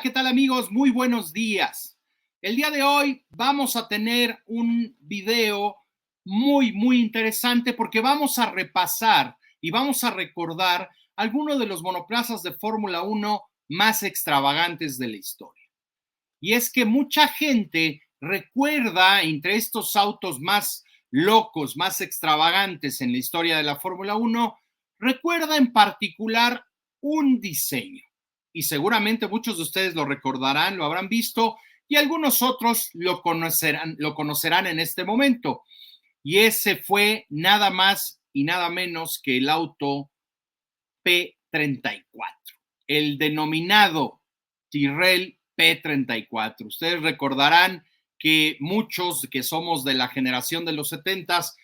¿qué tal amigos? Muy buenos días. El día de hoy vamos a tener un video muy interesante porque vamos a repasar y vamos a recordar algunos de los monoplazas de Fórmula 1 más extravagantes de la historia. Y es que mucha gente recuerda entre estos autos más locos, más extravagantes en la historia de la Fórmula 1, recuerda en particular un diseño. Y seguramente muchos de ustedes lo recordarán, lo habrán visto, y algunos otros lo conocerán en este momento. Y ese fue nada más y nada menos que el auto P34, el denominado Tyrrell P34. Ustedes recordarán que muchos que somos de la generación de los 70s,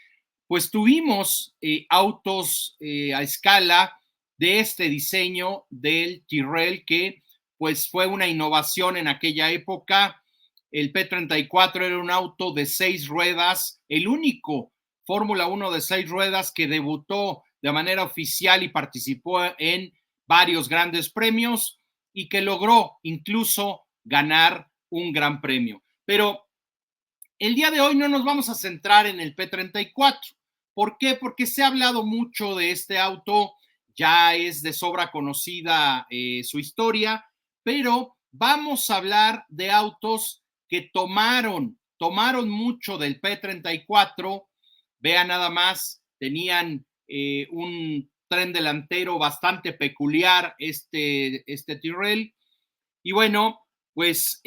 pues tuvimos autos a escala de este diseño del Tyrrell, que pues fue una innovación en aquella época. El P34 era un auto de 6 ruedas, el único Fórmula 1 de 6 ruedas que debutó de manera oficial y participó en varios grandes premios y que logró incluso ganar un gran premio. Pero el día de hoy no nos vamos a centrar en el P34. ¿Por qué? Porque se ha hablado mucho de este auto, ya es de sobra conocida su historia, pero vamos a hablar de autos que tomaron mucho del P34. Vean nada más, tenían un tren delantero bastante peculiar, este Tyrrell. Y bueno, pues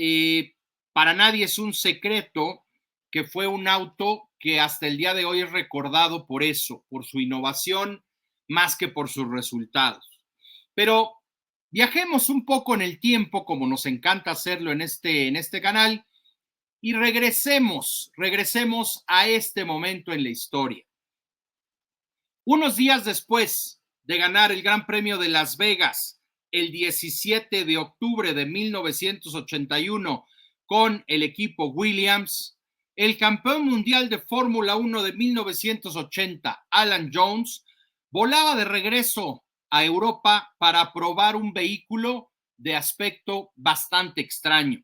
para nadie es un secreto que fue un auto que hasta el día de hoy es recordado por eso, por su innovación, más que por sus resultados. Pero viajemos un poco en el tiempo, como nos encanta hacerlo en este canal, y regresemos a este momento en la historia. Unos días después de ganar el Gran Premio de Las Vegas, el 17 de octubre de 1981, con el equipo Williams, el campeón mundial de Fórmula 1 de 1980, Alan Jones, volaba de regreso a Europa para probar un vehículo de aspecto bastante extraño.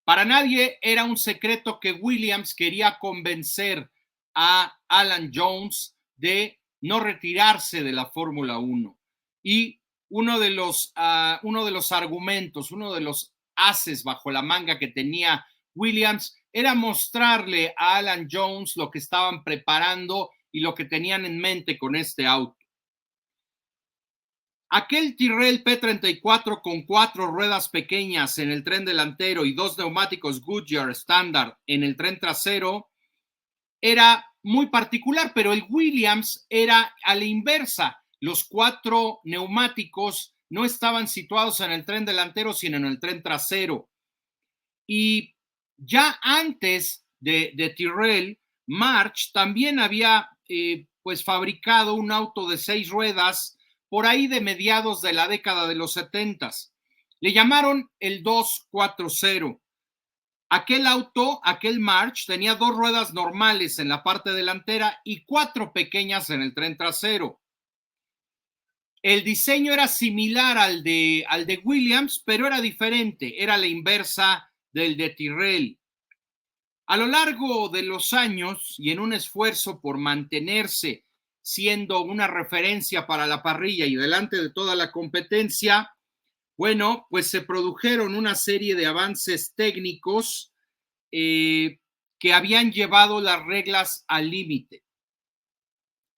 Para nadie era un secreto que Williams quería convencer a Alan Jones de no retirarse de la Fórmula 1. Y uno de los argumentos, uno de los ases bajo la manga que tenía Williams era mostrarle a Alan Jones lo que estaban preparando y lo que tenían en mente con este auto. Aquel Tyrrell P34 con 4 ruedas pequeñas en el tren delantero y 2 neumáticos Goodyear estándar en el tren trasero era muy particular, pero el Williams era a la inversa. Los 4 neumáticos no estaban situados en el tren delantero, sino en el tren trasero. Y ya antes de Tyrrell, March también había pues fabricado un auto de 6 ruedas por ahí de mediados de la década de los 70s. Le llamaron el 240. Aquel auto, aquel March, tenía 2 ruedas normales en la parte delantera y 4 pequeñas en el tren trasero. El diseño era similar al de Williams, pero era diferente, era la inversa del de Tyrrell. A lo largo de los años y en un esfuerzo por mantenerse siendo una referencia para la parrilla y delante de toda la competencia, bueno, pues se produjeron una serie de avances técnicos que habían llevado las reglas al límite.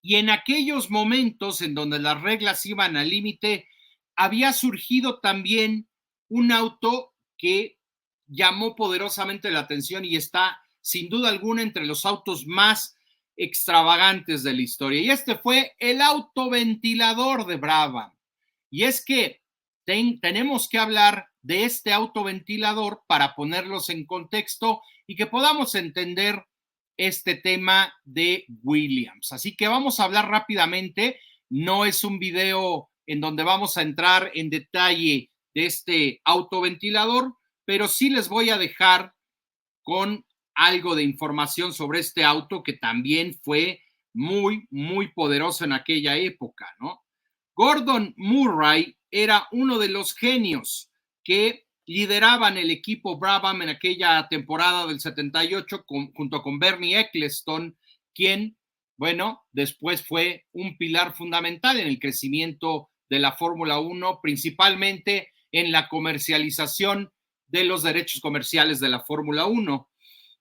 Y en aquellos momentos en donde las reglas iban al límite, había surgido también un auto que llamó poderosamente la atención y está sin duda alguna entre los autos más extravagantes de la historia. Y este fue el autoventilador de Brabham. Y es que tenemos que hablar de este autoventilador para ponerlos en contexto y que podamos entender este tema de Williams. Así que vamos a hablar rápidamente. No es un video en donde vamos a entrar en detalle de este autoventilador, pero sí les voy a dejar con algo de información sobre este auto que también fue muy poderoso en aquella época, ¿no? Gordon Murray era uno de los genios que lideraban el equipo Brabham en aquella temporada del 78 junto con Bernie Ecclestone, quien, bueno, después fue un pilar fundamental en el crecimiento de la Fórmula 1, principalmente en la comercialización de los derechos comerciales de la Fórmula 1.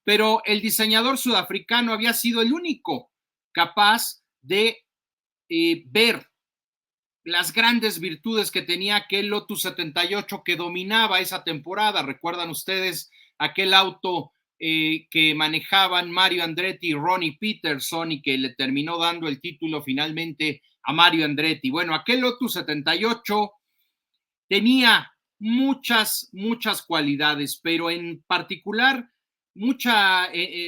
Pero el diseñador sudafricano había sido el único capaz de ver las grandes virtudes que tenía aquel Lotus 78 que dominaba esa temporada. Recuerdan ustedes aquel auto que manejaban Mario Andretti y Ronnie Peterson y que le terminó dando el título finalmente a Mario Andretti. Bueno, aquel Lotus 78 tenía muchas cualidades, pero en particular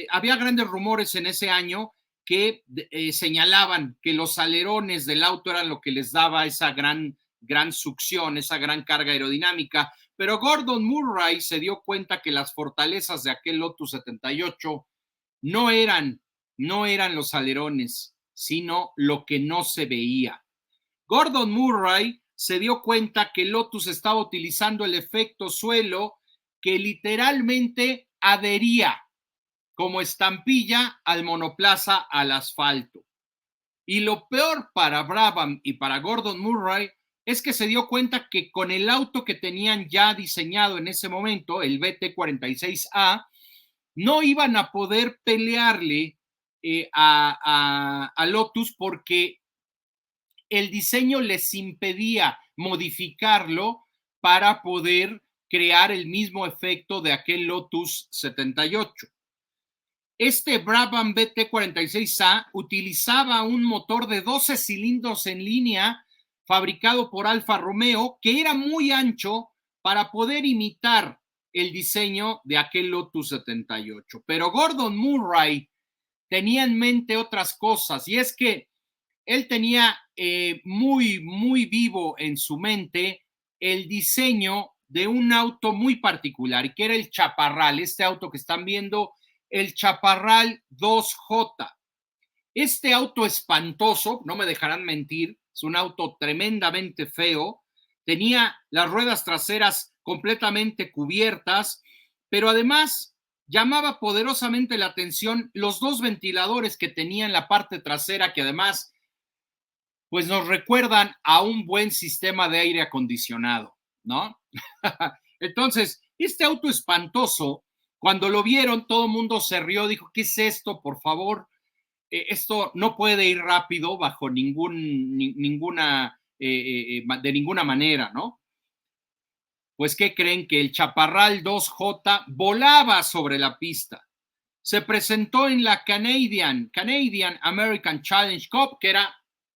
había grandes rumores en ese año que señalaban que los alerones del auto eran lo que les daba esa gran succión, esa gran carga aerodinámica, pero Gordon Murray se dio cuenta que las fortalezas de aquel Lotus 78 no eran los alerones, sino lo que no se veía. Gordon Murray se dio cuenta que Lotus estaba utilizando el efecto suelo que literalmente adhería como estampilla al monoplaza al asfalto. Y lo peor para Brabham y para Gordon Murray es que se dio cuenta que con el auto que tenían ya diseñado en ese momento, el BT46A, no iban a poder pelearle a Lotus porque el diseño les impedía modificarlo para poder crear el mismo efecto de aquel Lotus 78. Este Brabham BT46A utilizaba un motor de 12 cilindros en línea fabricado por Alfa Romeo que era muy ancho para poder imitar el diseño de aquel Lotus 78. Pero Gordon Murray tenía en mente otras cosas y es que él tenía muy vivo en su mente el diseño de un auto muy particular y que era el Chaparral, este auto que están viendo, el Chaparral 2J. Este auto espantoso, no me dejarán mentir, es un auto tremendamente feo, tenía las ruedas traseras completamente cubiertas, pero además llamaba poderosamente la atención los dos ventiladores que tenía en la parte trasera, que además pues nos recuerdan a un buen sistema de aire acondicionado, ¿no? Entonces, este auto espantoso, cuando lo vieron, todo el mundo se rió, dijo, ¿qué es esto? Por favor, esto no puede ir rápido bajo de ninguna manera, ¿no? Pues, ¿qué creen? Que el Chaparral 2J volaba sobre la pista. Se presentó en la Canadian American Challenge Cup, que era,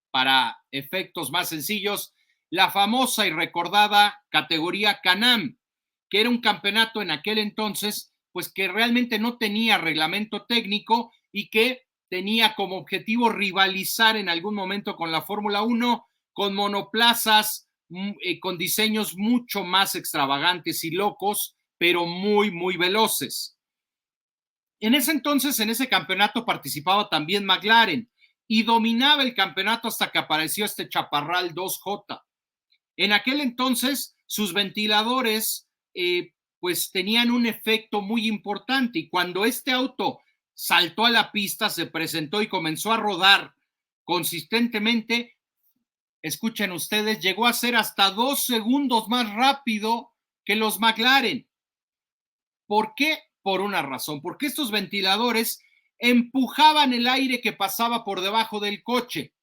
para efectos más sencillos, la famosa y recordada categoría Can-Am, que era un campeonato en aquel entonces, pues que realmente no tenía reglamento técnico y que tenía como objetivo rivalizar en algún momento con la Fórmula 1, con monoplazas, con diseños mucho más extravagantes y locos, pero muy veloces. En ese entonces, en ese campeonato participaba también McLaren y dominaba el campeonato hasta que apareció este Chaparral 2J. En aquel entonces, sus ventiladores pues tenían un efecto muy importante y cuando este auto saltó a la pista, se presentó y comenzó a rodar consistentemente, escuchen ustedes, llegó a ser hasta 2 segundos más rápido que los McLaren. ¿Por qué? Por una razón, porque estos ventiladores empujaban el aire que pasaba por debajo del coche,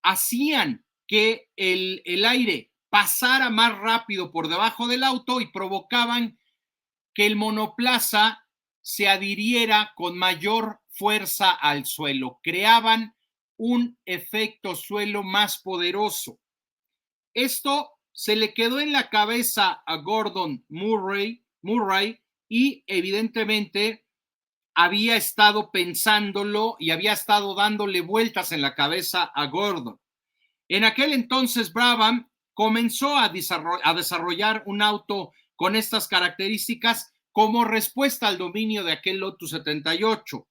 hacían que el aire pasara más rápido por debajo del auto y provocaban que el monoplaza se adhiriera con mayor fuerza al suelo, creaban un efecto suelo más poderoso. Esto se le quedó en la cabeza a Gordon Murray y evidentemente había estado pensándolo y había estado dándole vueltas en la cabeza a Gordon. En aquel entonces Brabham comenzó a desarrollar un auto con estas características como respuesta al dominio de aquel Lotus 78.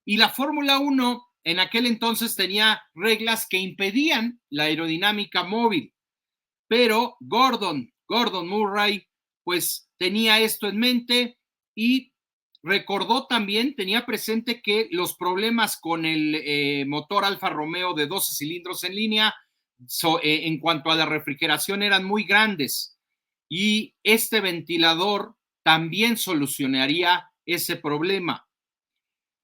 Y la Fórmula 1 en aquel entonces tenía reglas que impedían la aerodinámica móvil, pero Gordon Gordon Murray pues tenía esto en mente y recordó también, tenía presente que los problemas con el motor Alfa Romeo de 12 cilindros en línea en cuanto a la refrigeración eran muy grandes y este ventilador también solucionaría ese problema.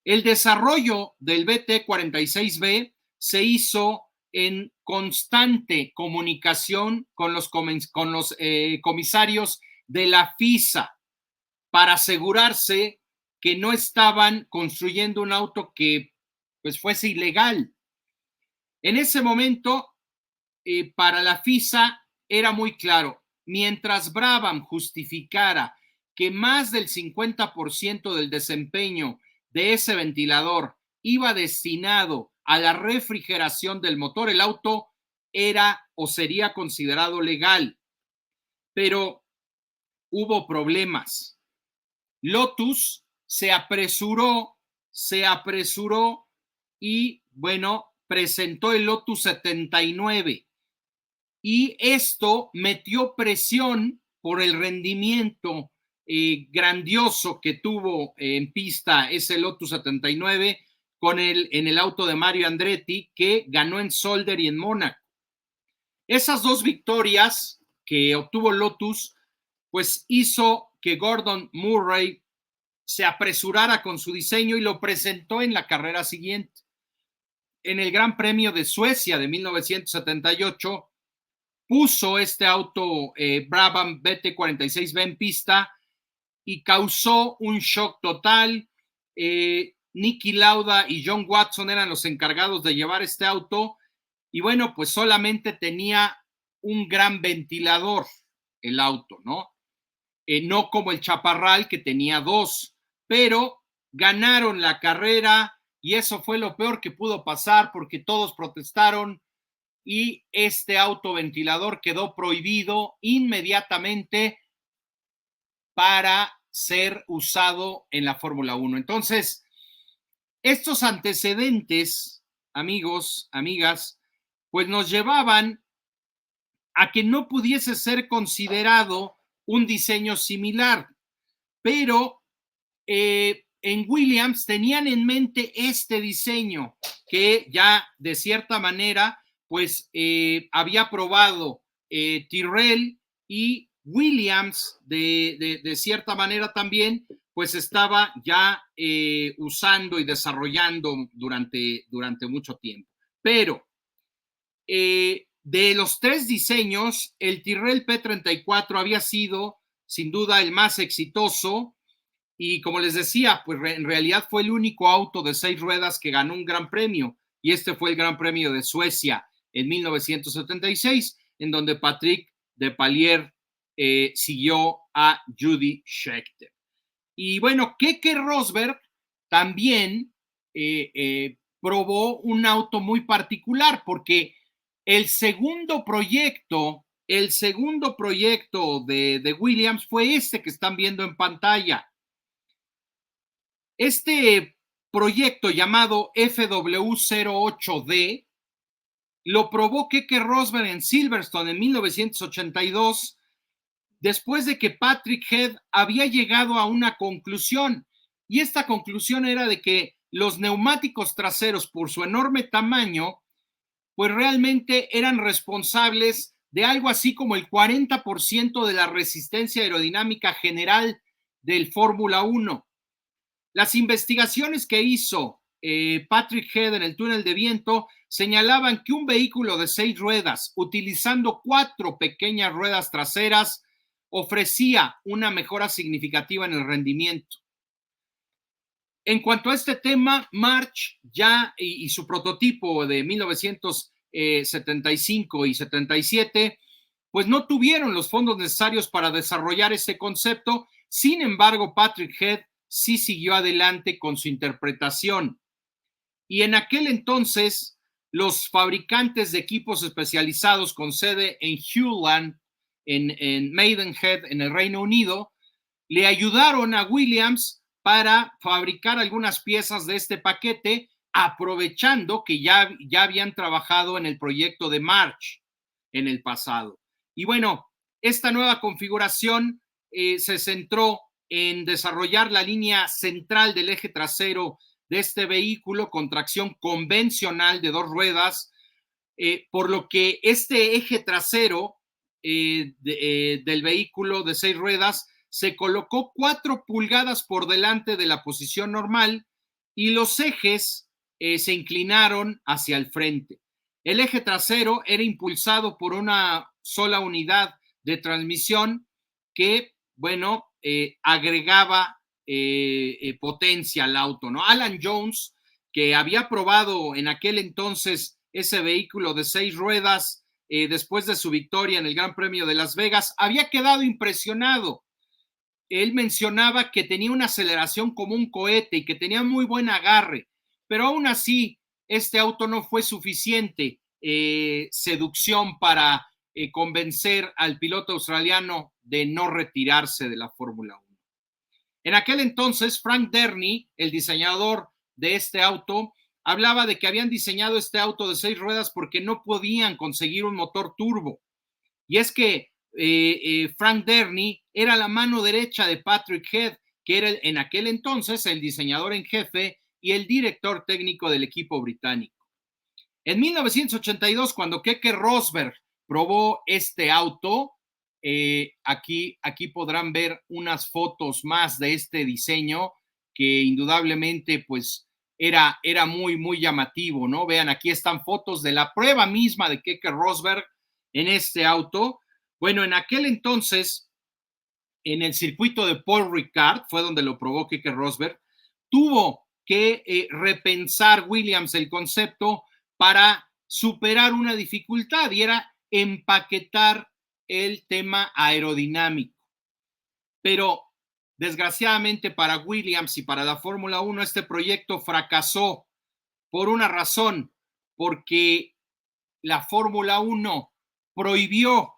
El desarrollo del BT-46B se hizo en constante comunicación con los comisarios de la FISA para asegurarse que no estaban construyendo un auto que pues fuese ilegal. En ese momento, para la FISA era muy claro, mientras Brabham justificara que más del 50% del desempeño de ese ventilador iba destinado a la refrigeración del motor, el auto era o sería considerado legal. Pero hubo problemas. Lotus se apresuró y, bueno, presentó el Lotus 79 y esto metió presión por el rendimiento grandioso que tuvo en pista ese Lotus 79 en el auto de Mario Andretti, que ganó en Zolder y en Mónaco. Esas dos victorias que obtuvo Lotus pues hizo que Gordon Murray se apresurara con su diseño y lo presentó en la carrera siguiente. En el Gran Premio de Suecia de 1978, puso este auto Brabham BT-46B en pista y causó un shock total. Niki Lauda y John Watson eran los encargados de llevar este auto y bueno, pues solamente tenía un gran ventilador el auto, ¿no? No como el Chaparral que tenía dos, pero ganaron la carrera y eso fue lo peor que pudo pasar porque todos protestaron y este autoventilador quedó prohibido inmediatamente para ser usado en la Fórmula 1. Entonces, estos antecedentes, amigos, amigas, pues nos llevaban a que no pudiese ser considerado un diseño similar, pero en Williams tenían en mente este diseño que ya de cierta manera pues había probado Tyrrell y Williams de cierta manera también pues estaba ya usando y desarrollando durante mucho tiempo. Pero de los tres diseños, el Tyrrell P34 había sido sin duda el más exitoso y como les decía, pues en realidad fue el único auto de 6 ruedas que ganó un gran premio y este fue el Gran Premio de Suecia en 1976, en donde Patrick Depailler siguió a Judy Scheckter. Y bueno, Keke Rosberg también probó un auto muy particular porque el segundo proyecto de Williams fue este que están viendo en pantalla. Este proyecto llamado FW08D lo probó Keke Rosberg en Silverstone en 1982, después de que Patrick Head había llegado a una conclusión, y esta conclusión era de que los neumáticos traseros, por su enorme tamaño, pues realmente eran responsables de algo así como el 40% de la resistencia aerodinámica general del Fórmula 1. Las investigaciones que hizo Patrick Head en el túnel de viento señalaban que un vehículo de 6 ruedas, utilizando 4 pequeñas ruedas traseras, ofrecía una mejora significativa en el rendimiento. En cuanto a este tema, March ya y su prototipo de 1975 y 77, pues no tuvieron los fondos necesarios para desarrollar ese concepto. Sin embargo, Patrick Head sí siguió adelante con su interpretación. Y en aquel entonces, los fabricantes de equipos especializados con sede en Hewland, en Maidenhead, en el Reino Unido, le ayudaron a Williams para fabricar algunas piezas de este paquete, aprovechando que ya habían trabajado en el proyecto de March en el pasado. Y bueno, Esta nueva configuración se centró en desarrollar la línea central del eje trasero de este vehículo con tracción convencional de 2 ruedas, por lo que este eje trasero del vehículo de 6 ruedas se colocó 4 pulgadas por delante de la posición normal y los ejes se inclinaron hacia el frente. El eje trasero era impulsado por una sola unidad de transmisión que, bueno, agregaba potencia al auto, ¿no? Alan Jones, que había probado en aquel entonces ese vehículo de 6 ruedas después de su victoria en el Gran Premio de Las Vegas, había quedado impresionado. Él mencionaba que tenía una aceleración como un cohete y que tenía muy buen agarre, pero aún así este auto no fue suficiente seducción para convencer al piloto australiano de no retirarse de la Fórmula 1. En aquel entonces, Frank Dernie, el diseñador de este auto, hablaba de que habían diseñado este auto de 6 ruedas porque no podían conseguir un motor turbo. Y es que Frank Dernie era la mano derecha de Patrick Head, que era en aquel entonces el diseñador en jefe y el director técnico del equipo británico. En 1982, cuando Keke Rosberg probó este auto, aquí podrán ver unas fotos más de este diseño que indudablemente pues era muy llamativo, ¿no? Vean, aquí están fotos de la prueba misma de Keke Rosberg en este auto. Bueno, en aquel entonces, en el circuito de Paul Ricard, fue donde lo probó Keke Rosberg, tuvo que repensar Williams el concepto para superar una dificultad y era empaquetar el tema aerodinámico. Pero desgraciadamente para Williams y para la Fórmula 1 este proyecto fracasó por una razón, porque la Fórmula 1 prohibió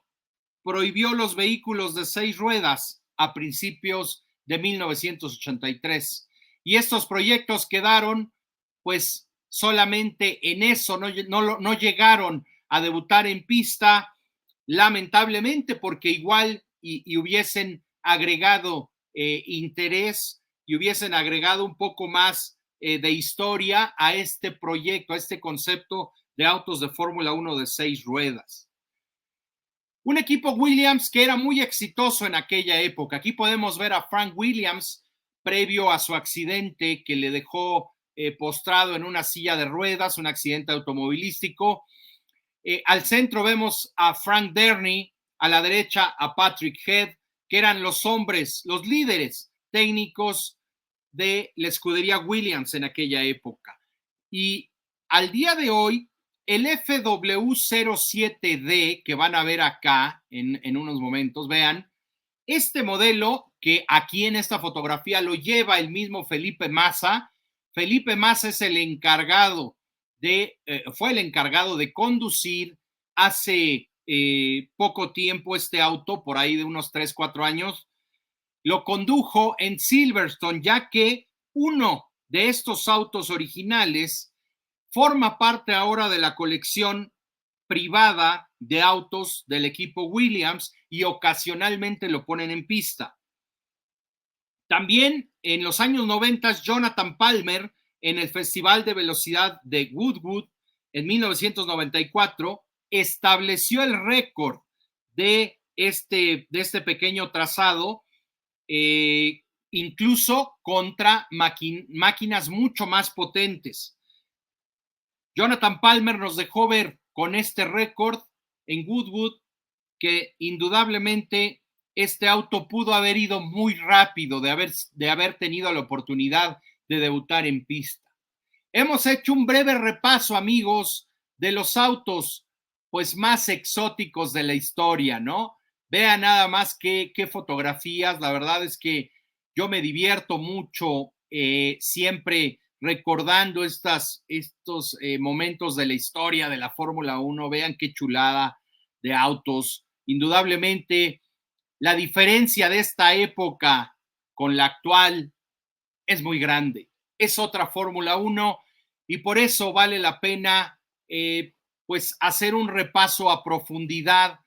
los vehículos de 6 ruedas a principios de 1983. Y estos proyectos quedaron pues solamente en eso, no llegaron a debutar en pista, lamentablemente, porque igual y hubiesen agregado interés y hubiesen agregado un poco más de historia a este proyecto, a este concepto de autos de Fórmula 1 de 6 ruedas. Un equipo Williams que era muy exitoso en aquella época. Aquí podemos ver a Frank Williams previo a su accidente que le dejó postrado en una silla de ruedas, un accidente automovilístico. Al centro vemos a Frank Dernie, a la derecha a Patrick Head, que eran los hombres, los líderes técnicos de la escudería Williams en aquella época. Y al día de hoy, el FW07D que van a ver acá en unos momentos, vean, este modelo que aquí en esta fotografía lo lleva el mismo Felipe Massa. Felipe Massa es el encargado fue el encargado de conducir hace poco tiempo este auto, por ahí de unos 3, 4 años. Lo condujo en Silverstone, ya que uno de estos autos originales forma parte ahora de la colección privada de autos del equipo Williams y ocasionalmente lo ponen en pista. También en los años 90, Jonathan Palmer, en el Festival de Velocidad de Goodwood, en 1994, estableció el récord de este pequeño trazado, incluso contra máquinas mucho más potentes. Jonathan Palmer nos dejó ver con este récord en Goodwood que indudablemente este auto pudo haber ido muy rápido de haber tenido la oportunidad de debutar en pista. Hemos hecho un breve repaso, amigos, de los autos pues más exóticos de la historia, ¿no? Vean nada más qué fotografías. La verdad es que yo me divierto mucho siempre recordando estos momentos de la historia de la Fórmula 1. Vean qué chulada de autos. Indudablemente, la diferencia de esta época con la actual es muy grande. Es otra Fórmula 1 y por eso vale la pena pues hacer un repaso a profundidad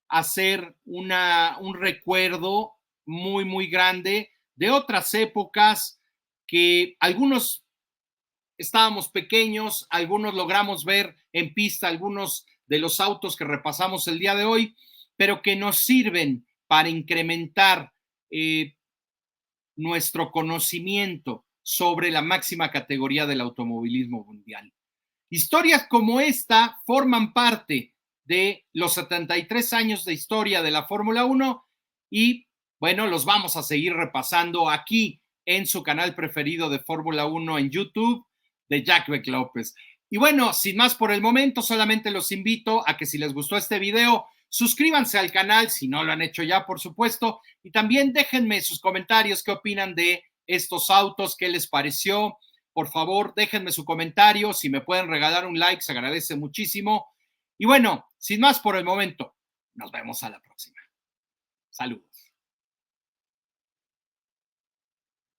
hacer un recuerdo muy, muy grande de otras épocas que algunos estábamos pequeños, algunos logramos ver en pista algunos de los autos que repasamos el día de hoy, pero que nos sirven para incrementar nuestro conocimiento sobre la máxima categoría del automovilismo mundial. Historias como esta forman parte de los 73 años de historia de la Fórmula 1 y bueno, los vamos a seguir repasando aquí en su canal preferido de Fórmula 1 en YouTube de Jack Beck López. Y bueno, sin más por el momento, solamente los invito a que si les gustó este video, suscríbanse al canal, si no lo han hecho ya, por supuesto, y también déjenme sus comentarios, qué opinan de estos autos, qué les pareció. Por favor, déjenme su comentario, si me pueden regalar un like, se agradece muchísimo. Y bueno, sin más por el momento, nos vemos a la próxima. Saludos.